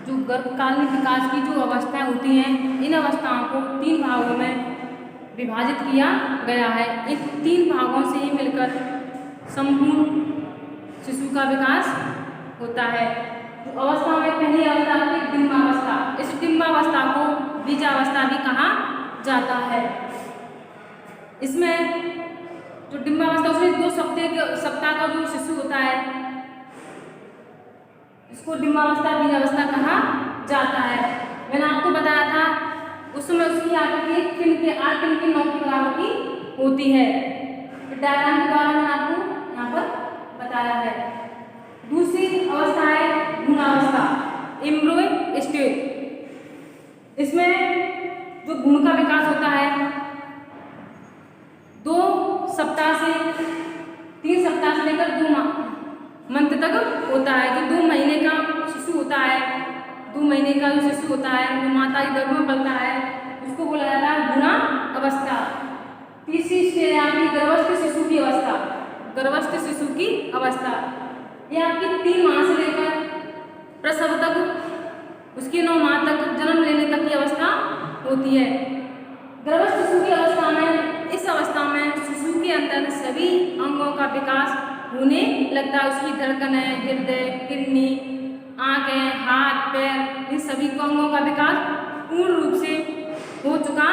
जो गर्भकालीन विकास की जो अवस्थाएं होती हैं, इन अवस्थाओं को 3 भागों में विभाजित किया गया है। इन 3 भागों से ही मिलकर संपूर्ण शिशु का विकास होता है। तो अवस्था में पहली अवस्था है डिम्बावस्था। इस डिम्बावस्था को बीजावस्था भी कहा जाता है। इसमें जो डिम्बावस्था उसमें 2 सप्ताह का जो शिशु होता है, इसको डिम्बावस्था बीजावस्था कहा जाता है। मैंने आपको बताया था उस समय उसकी आकृति 8 पिन की 9 के बराबर की होती है। डायग्राम के द्वारा मैंने आपको यहाँ पर बताया है। दूसरी अवस्था है भ्रूणावस्था, एम्ब्रियो स्टेज। इसमें जो भ्रूण का विकास होता है 2 सप्ताह से 3 सप्ताह से लेकर 2 मंथ तक होता है। जो 2 महीने का शिशु होता है, 2 महीने का जो शिशु होता है जो माता के गर्भ में पलता है, उसको बोला जाता है भ्रूणावस्था। तीसरी स्टेज है आपकी गर्भस्थ शिशु की अवस्था। गर्भस्थ शिशु की अवस्था यह आपकी 3 माह से लेकर प्रसव तक, उसके 9 माह तक, जन्म लेने तक की अवस्था होती है। गर्भस्थ शिशु की अवस्था में, इस अवस्था में शिशु के अंदर सभी अंगों का विकास होने लगता है। उसकी धड़कनें, हृदय, किडनी, आंखें, हाथ, पैर, इन सभी अंगों का विकास पूर्ण रूप से हो चुका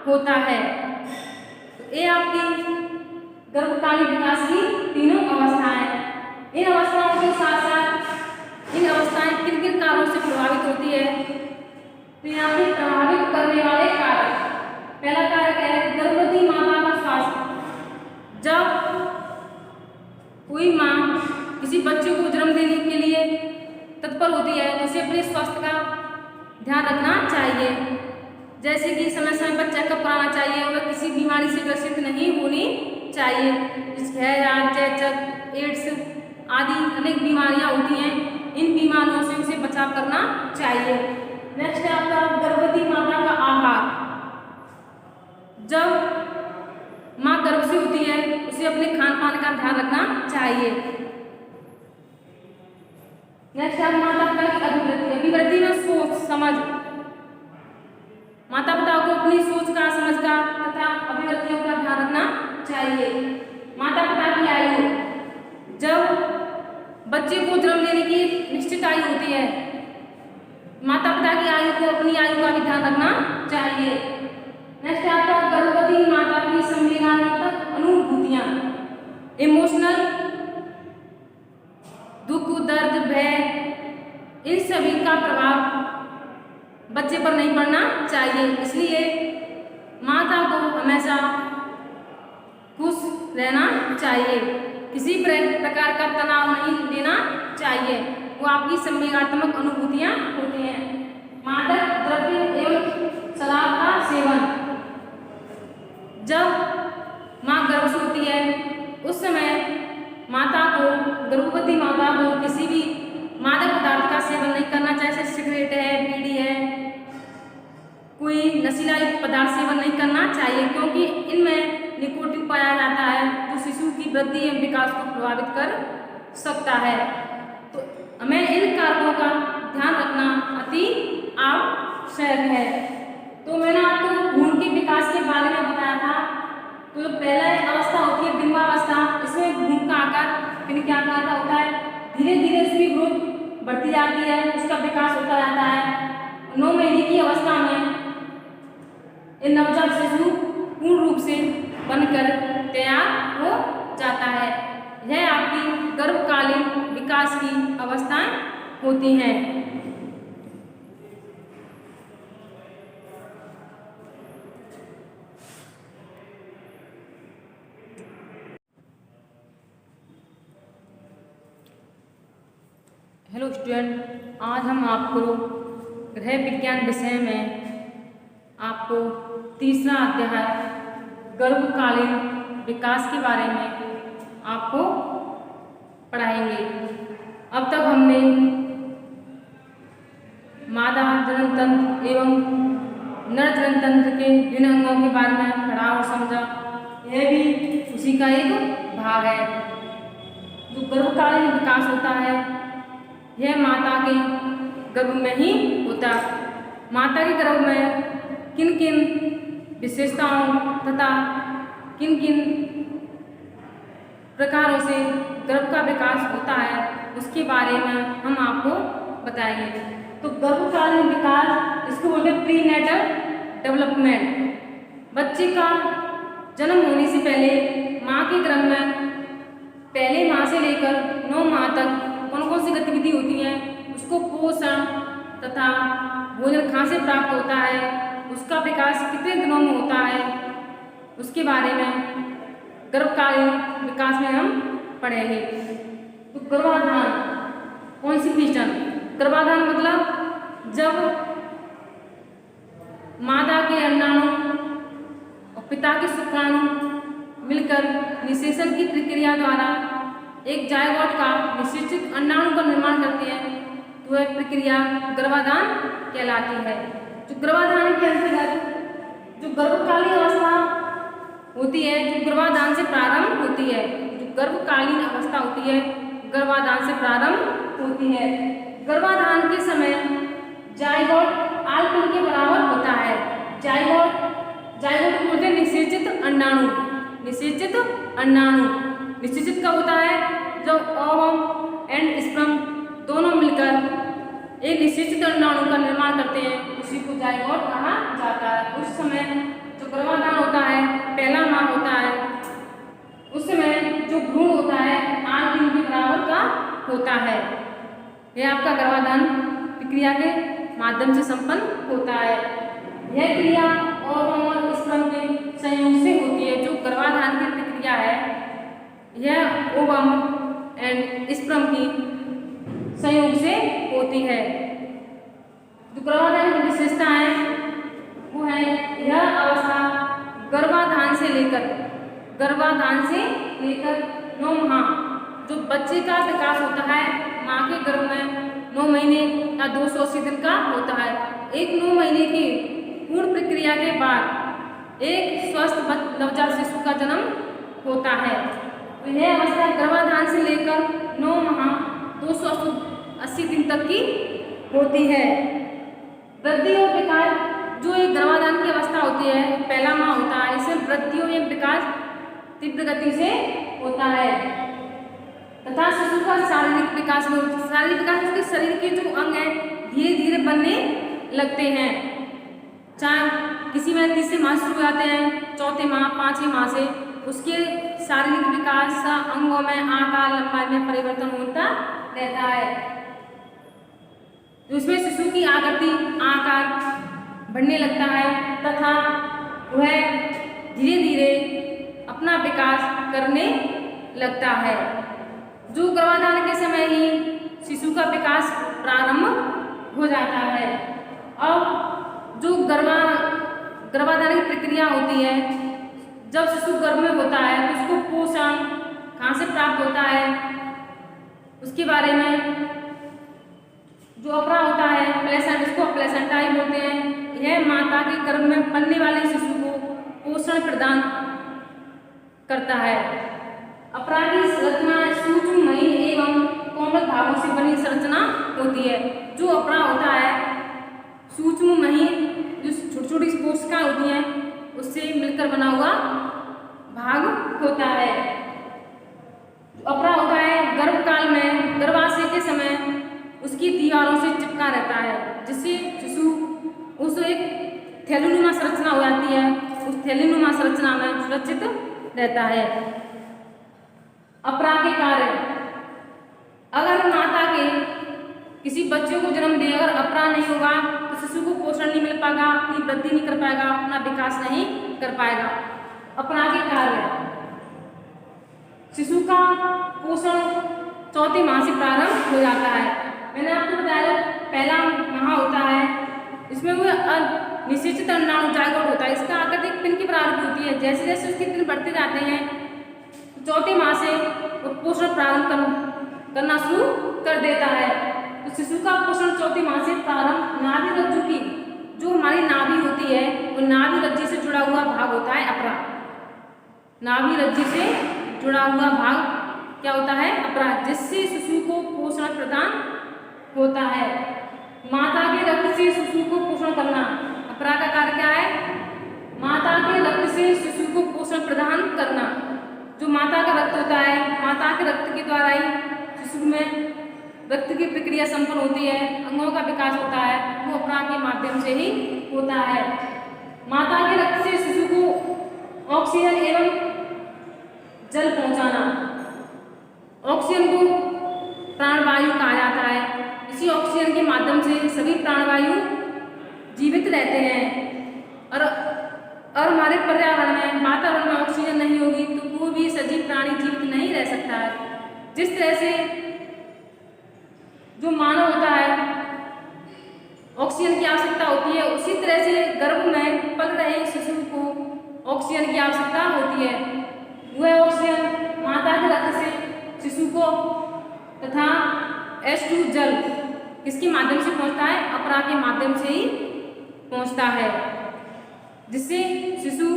होता है। तो ये आपकी गर्भकालीन विकास की तीनों अवस्थाएं। इन अवस्थाओं के साथ साथ इन अवस्थाएं किन किन कारणों से प्रभावित होती है? तो यहाँ पे प्रभावित करने वाले कारक, पहला कारक है गर्भवती माता का स्वास्थ्य। जब कोई माँ किसी बच्चे को जन्म देने के लिए तत्पर होती है तो उसे अपने स्वास्थ्य का ध्यान रखना चाहिए। जैसे कि समय समय पर चेकअप कराना चाहिए और किसी बीमारी से ग्रसित नहीं होनी चाहिए। हैजा, चेचक, एड्स आदि अनेक बीमारियां होती हैं, इन बीमारियों से उसे बचाव करना चाहिए। नेक्स्ट है आपका गर्भवती माता का आहार। जब माँ गर्भ से होती है उसे अपने खान पान का ध्यान रखना चाहिए। नेक्स्ट है माता पिता की अभिवृद्धि। अभिवृद्धि में सोच समझ, माता पिता को अपनी सोच का, समझ का तथा अभिवृद्धियों का ध्यान रखना चाहिए। माता पिता की आयु, जब बच्चे को जन्म देने की निश्चित आयु होती है, माता पिता की आयु को, अपनी आयु का भी ध्यान रखना चाहिए। नेक्स्ट है आपका गर्भवती माता की संवेदनात्मक अनुभूतियां, इमोशनल, दुख, दर्द, भय, इन सभी का प्रभाव बच्चे पर नहीं पड़ना चाहिए। इसलिए माता को हमेशा खुश रहना चाहिए, किसी प्रकार का तनाव नहीं लेना चाहिए। वो आपकी संवेदनात्मक अनुभूतियां होती हैं। मादक द्रव्य एवं शराब का सेवन, जब माँ गर्भ से होती है उस समय माता को, गर्भवती माता को किसी भी मादक पदार्थ का सेवन नहीं करना चाहिए। जैसे सिगरेट है, बीड़ी है, कोई नशीला पदार्थ सेवन नहीं करना चाहिए, क्योंकि इनमें निकोटिन पाया जाता है जो शिशु की वृद्धि एवं विकास को प्रभावित कर सकता है। तो हमें इन कारकों का ध्यान रखना अति आवश्यक है। तो मैंने आपको भ्रूण के विकास के बारे में बताया था। तो पहला अवस्था होती है डिम्बावस्था। इसमें भ्रूण का आकार पिन के आकार का होता है। धीरे धीरे उसकी ग्रोथ बढ़ती जाती है, उसका विकास होता जाता है। 9 महीने की अवस्था में ये नवजात शिशु पूर्ण रूप से बनकर तैयार हो जाता है। यह आपकी गर्भकालीन विकास की अवस्थाएं होती हैं। हेलो स्टूडेंट, आज हम आपको गृह विज्ञान विषय में आपको तीसरा अध्याय गर्भकालीन विकास के बारे में आपको पढ़ाएंगे। अब तक हमने मादा जनन तंत्र एवं नर जनन तंत्र के विभिन्न अंगों के बारे में पढ़ा और समझा। यह भी उसी का एक भाग है। जो गर्भकालीन विकास होता है यह माता के गर्भ में ही होता। माता के गर्भ में किन किन विशेषताओं तथा किन किन प्रकारों से गर्भ का विकास होता है उसके बारे में हम आपको बताएंगे। तो गर्भकालीन विकास इसको बोलते हैं प्री नेटल डेवलपमेंट। बच्चे का जन्म होने से पहले माँ के गर्भ में पहले माह से लेकर 9 माह तक कौन कौन सी गतिविधि होती है, उसको पोषण तथा भोजन कहाँ से प्राप्त होता है, उसका विकास कितने दिनों में होता है, उसके बारे में गर्भकालीन विकास में हम पढ़ेंगे। तो गर्भाधान कौन सी पहचान? गर्भाधान मतलब जब माता के अंडाणु और पिता के शुक्राणु मिलकर निषेचन की प्रक्रिया द्वारा एक जायगोट का निषेचित अंडाणु का निर्माण करते हैं, तो वह प्रक्रिया गर्भाधान कहलाती है। जो गर्भाधान के अंतर्गत जो गर्भकालीन अवस्था होती है, जो गर्भाधान से प्रारंभ होती है, जो गर्भकालीन अवस्था होती है गर्भाधान से प्रारंभ होती है। गर्भाधान के समय जायगोट आल्पिन के बराबर होता है। जायगोट बोलते हैं निषेचित अंडाणु। निषेचित अंडाणु निषेचित कब होता है? जब ओवम एंड स्पर्म दोनों मिलकर एक निषेचित अंडाणु का निर्माण करते हैं, उसी को जायगोट कहा जाता है। उस समय जो गर्भाधान होता है पहला माह होता है, उस समय जो भ्रूण होता है 8 दिन के बराबर का होता है। यह आपका गर्भाधान प्रक्रिया के माध्यम से संपन्न होता है। यह क्रिया ओवम और स्पर्म के संयोग से होती है। जो गर्भाधान की प्रक्रिया है यह ओवम एंड स्पर्म की संयोग से होती है। जो गर्भाधान की विशेषता है वो है यह अवस्था गर्भाधान से लेकर 9 माह जो बच्चे का विकास होता है माँ के गर्भ में 9 महीने या 280 दिन का होता है। एक 9 महीने की पूर्ण प्रक्रिया के बाद एक स्वस्थ नवजात शिशु का जन्म होता है। तो यह अवस्था गर्भाधान से लेकर 9 माह 280 दिन तक की होती है। वृद्धि और विकास जो एक गर्भाधान की अवस्था होती है पहला माह होता है, इसमें वृद्धि और विकास तीव्र गति से होता है तथा शिशु का शारीरिक विकास में शारीरिक विकास उसके शरीर के जो अंग हैं धीरे धीरे बनने लगते हैं। चाहे किसी में तीसरे माह शुरू हो जाते हैं, चौथे माह 5वें माह से उसके शारीरिक विकास अंगों में आकार लंबाई में परिवर्तन होता रहता है। उसमें शिशु की आकृति आकार बढ़ने लगता है तथा वह धीरे धीरे अपना विकास करने लगता है। जो गर्भाधान के समय ही शिशु का विकास प्रारंभ हो जाता है। अब जो गर्भाधान की प्रक्रिया होती है, जब शिशु गर्भ में होता है तो उसको पोषण कहाँ से प्राप्त होता है उसके बारे में जो अपरा होता है प्लेसेंटा, इसको प्लेसेंटा ही बोलते हैं। यह माता के गर्भ में पलने वाले शिशु को पोषण प्रदान करता है। अपरा की संरचना सूक्ष्ममयी एवं कोमल भागों से बनी संरचना होती है। जो अपरा होता है सूक्ष्ममयी जो छोटी छोटी कोशिकाएं होती हैं उससे मिलकर बना हुआ भाग होता है। अपरा होता है गर्भकाल में गर्भाशय के समय उसकी दीवारों से चिपका रहता है, जिससे शिशु उस एक थैलीनुमा संरचना हो जाती है, उस थैलीनुमा संरचना में सुरक्षित रहता है। अपरा के कार्य, अगर माता के किसी बच्चे को जन्म दे अगर अपरा नहीं होगा तो शिशु को पोषण नहीं मिल पाएगा, अपनी वृद्धि नहीं कर पाएगा, अपना विकास नहीं कर पाएगा। अपरा के कार्य, शिशु का पोषण चौथे माह से प्रारंभ हो जाता है। मैंने आपको बताया पहला माह होता है, इसमें वो निषेचित अंडाणु जायगोट होता है, इसका आकृति एक पिन की बराबर होती है। जैसे जैसे उसके दिन बढ़ते जाते हैं तो चौथे माह से वो पोषण प्रारंभ करना शुरू कर देता है। तो शिशु का पोषण चौथे माह से प्रारंभ नाभि रज्जु की जो हमारी नाभि होती है वो नाभि रज्जु से जुड़ा हुआ भाग होता है अपरा। नाभि रज्जु से जुड़ा हुआ भाग क्या होता है? अपरा, जिससे शिशु को पोषण प्रदान होता है। माता के रक्त से शिशु को पोषण करना। अपरा का कार्य क्या है? माता के रक्त से शिशु को पोषण प्रदान करना। जो माता का रक्त होता है, माता के रक्त के द्वारा ही शिशु में रक्त की प्रक्रिया संपन्न होती है, अंगों का विकास होता है, वो अपरा के माध्यम से ही होता है। माता के रक्त से शिशु को ऑक्सीजन एवं जल पहुंचाना। ऑक्सीजन को प्राणवायु कहा जाता है। इसी ऑक्सीजन के माध्यम से सभी प्राणवायु जीवित रहते हैं। और हमारे पर्यावरण में, वातावरण में ऑक्सीजन नहीं होगी तो कोई भी सजीव प्राणी जीवित नहीं रह सकता है। जिस तरह से जो मानव होता है ऑक्सीजन की आवश्यकता होती है, उसी तरह से गर्भ में पल रहे शिशु को ऑक्सीजन की आवश्यकता होती है। वह ऑक्सीजन माता के रक्त से शिशु को तथा H2 जल किसके माध्यम से पहुंचता है? अपरा के माध्यम से ही पहुंचता है, जिससे शिशु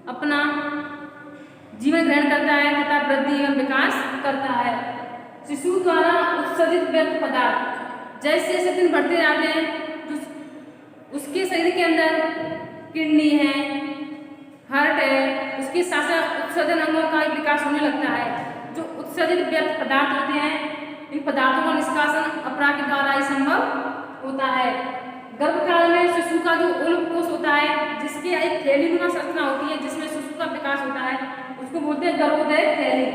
अपना जीवन ग्रहण करता है तथा वृद्धि एवं विकास करता है। शिशु द्वारा उत्सर्जित व्यर्थ पदार्थ जैसे जैसे दिन बढ़ते जाते हैं, उसके शरीर के अंदर किडनी है, हार्ट है, उसके साथ साथ उत्सर्जन अंगों का विकास होने लगता है। जो उत्सर्जित व्यर्थ पदार्थ होते हैं, इन पदार्थों का निष्कासन अपरा के द्वारा ही संभव होता है। गर्भकाल में शिशु का जो उल्ब कोष होता है, जिसके एक थैलीनुमा संरचना होती है जिसमें शिशु का विकास होता है, उसको बोलते हैं गर्भोदय थैली।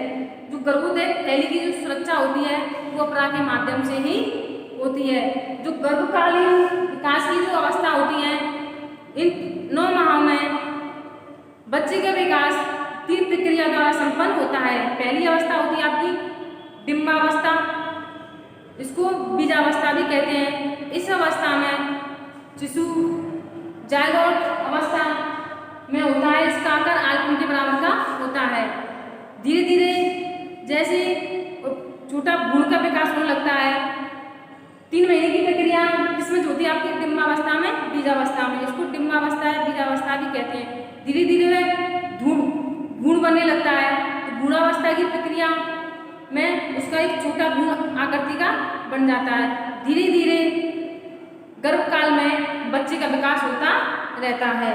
जो गर्भोदय थैली की जो सुरक्षा होती है वो अपरा के माध्यम से ही होती है। जो गर्भकालीन विकास की जो अवस्था होती है, इन 9 माह में बच्चे का विकास 3 प्रक्रिया द्वारा संपन्न होता है। पहली अवस्था होती है आपकी डिम्बावस्था, इसको बीजावस्था भी कहते हैं। इस अवस्था में शिशु जायगोट अवस्था में होता है, इसका आकार आयतन के बराबर का होता है। धीरे धीरे जैसे छोटा भ्रूण का विकास होने लगता है, 3 महीने की प्रक्रिया जिसमें जो होती है आपकी डिम्बावस्था में, बीजावस्था में, इसको डिम्बावस्था या बीजावस्था भी कहते हैं। धीरे धीरे वह भ्रूण बनने लगता है, तो भ्रूणावस्था की प्रक्रिया में उसका एक छोटा भ्रूण आकृति का बन जाता है। धीरे धीरे गर्भकाल में बच्चे का विकास होता रहता है।